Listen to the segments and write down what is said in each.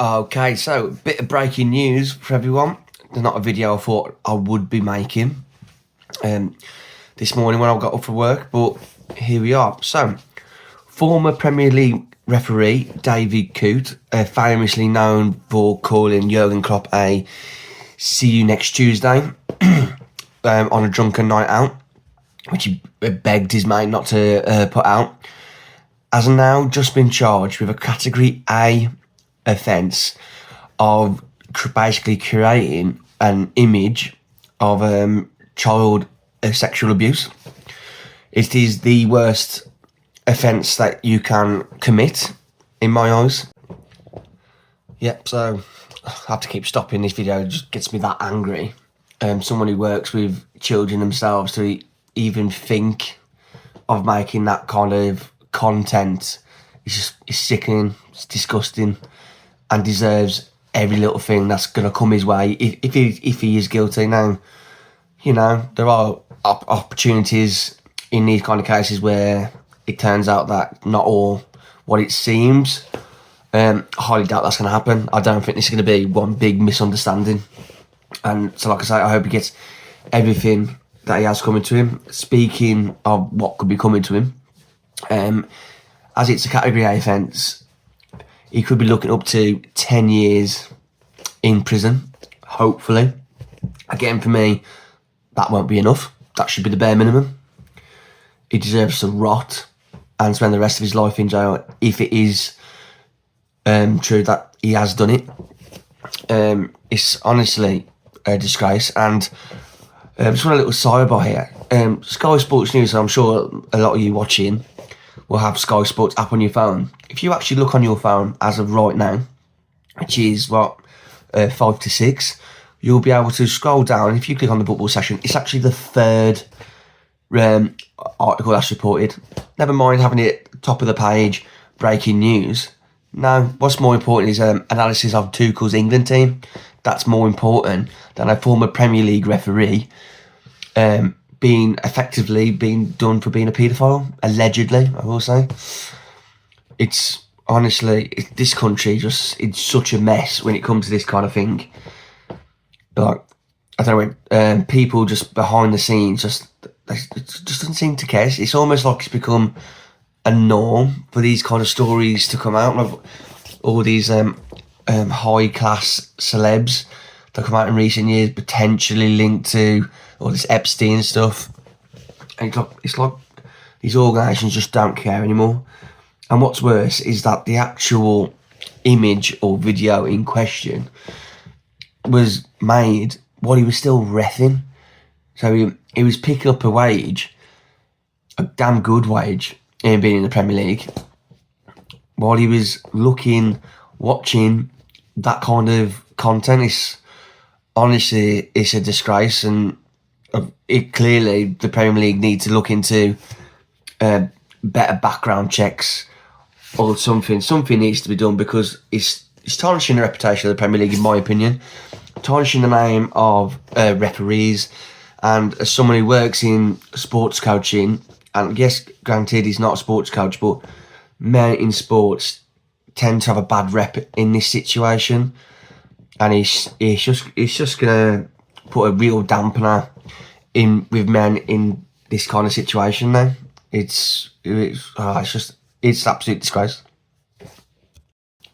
Okay, so bit of breaking news for everyone. There's not a video I thought I would be making this morning when I got up for work, but here we are. So, former Premier League referee David Coote, famously known for calling Jurgen Klopp a "see you next Tuesday" on a drunken night out, which he begged his mate not to put out, has now just been charged with a Category A offence of basically creating an image of child sexual abuse. It is the worst offence that you can commit, in my eyes. Yep, so I have to keep stopping this video. It just gets me that angry. Someone who works with children themselves to even think of making that kind of content is sickening, it's disgusting, and deserves every little thing that's going to come his way if he is guilty. Now, you know, there are opportunities in these kind of cases where it turns out that not all what it seems. I highly doubt that's going to happen. I don't think this is going to be one big misunderstanding. And so, like I say, I hope he gets everything that he has coming to him. Speaking of what could be coming to him, as it's a Category A offence, he could be looking up to 10 years in prison, hopefully. Again, for me, that won't be enough. That should be the bare minimum. He deserves to rot and spend the rest of his life in jail if it is true that he has done it. It's honestly a disgrace. And just want a little sidebar here. Sky Sports News, I'm sure a lot of you watching will have Sky Sports app on your phone. If you actually look on your phone as of right now, which is 5 to 6, you'll be able to scroll down. And if you click on the football session, it's actually the third article that's reported. Never mind having it top of the page, breaking news. No, what's more important is analysis of Tuchel's England team. That's more important than a former Premier League referee being done for being a paedophile, allegedly, I will say. It's honestly, this country it's such a mess when it comes to this kind of thing. Like, I don't know, people just behind the scenes it just doesn't seem to care. It's almost like it's become a norm for these kind of stories to come out. Like all these high class celebs that come out in recent years, potentially linked to all this Epstein stuff. And it's like these organisations just don't care anymore. And what's worse is that the actual image or video in question was made while he was still reffing. So he was picking up a wage, a damn good wage, in being in the Premier League, while he was watching that kind of content. It's a disgrace, and clearly the Premier League need to look into better background checks or something. Something needs to be done, because it's tarnishing the reputation of the Premier League, in my opinion, tarnishing the name of referees. And as someone who works in sports coaching, and yes, granted, he's not a sports coach, but men in sports tend to have a bad rep in this situation, and he's just gonna put a real dampener in with men in this kind of situation. Now it's an absolute disgrace.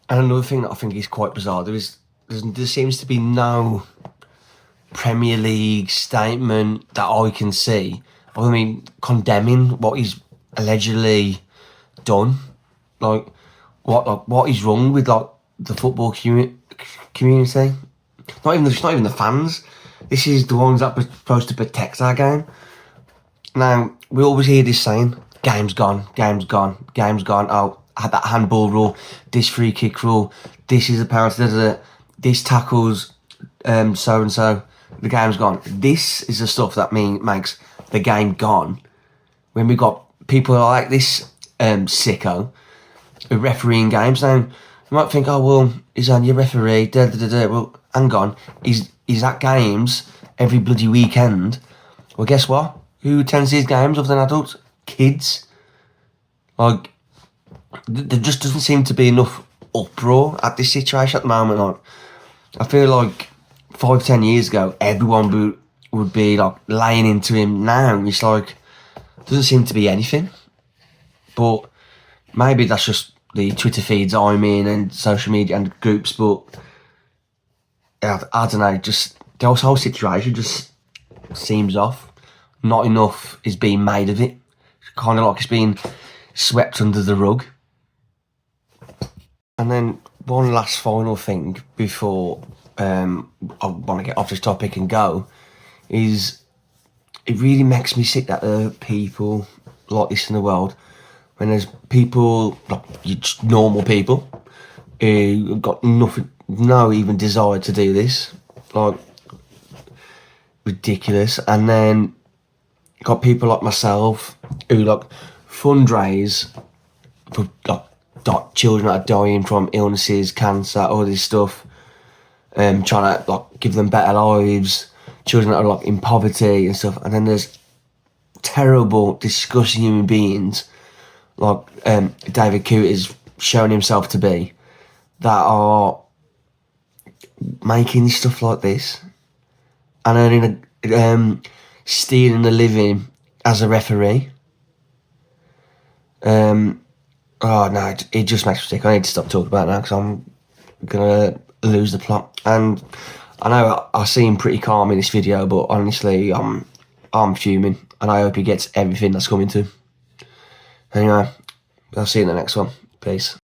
And another thing that I think is quite bizarre, there seems to be no Premier League statement that I can see, condemning what he's allegedly done. Like, what is wrong with the football community? Not even the fans. This is the ones that are supposed to protect our game. Now, we always hear this saying, game's gone, game's gone, game's gone. Oh, I had that handball rule, this free kick rule, this is a penalty, this tackles so and so. The game's gone. This is the stuff that makes the game gone. When we got people like this sicko refereeing games. Now, you might think, oh well, he's only a referee. Well, hang on, he's at games every bloody weekend. Well, guess what? Who attends these games other than adults? Kids. Like, there just doesn't seem to be enough uproar at this situation at the moment. Like, I feel like 5-10 years ago, everyone would be like laying into him. Now it's like doesn't seem to be anything. But maybe that's just the Twitter feeds I'm in and social media and groups. But I don't know. Just the whole situation just seems off. Not enough is being made of it. It's kind of like it's being swept under the rug. And then one last final thing before I want to get off this topic and go is it really makes me sick that there are people like this in the world when there's people, like just normal people, who got nothing, no even desire to do this, like ridiculous. And then got people like myself who like fundraise for like children that are dying from illnesses, cancer, all this stuff, trying to like give them better lives, children that are like in poverty and stuff. And then there's terrible, disgusting human beings like David Coote is showing himself to be, that are making stuff like this and earning stealing a living as a referee. Oh no, it just makes me sick. I need to stop talking about it now because I'm gonna lose the plot. And I know I seem pretty calm in this video, but honestly, I'm fuming, and I hope he gets everything that's coming to him. Anyway, I'll see you in the next one. Peace.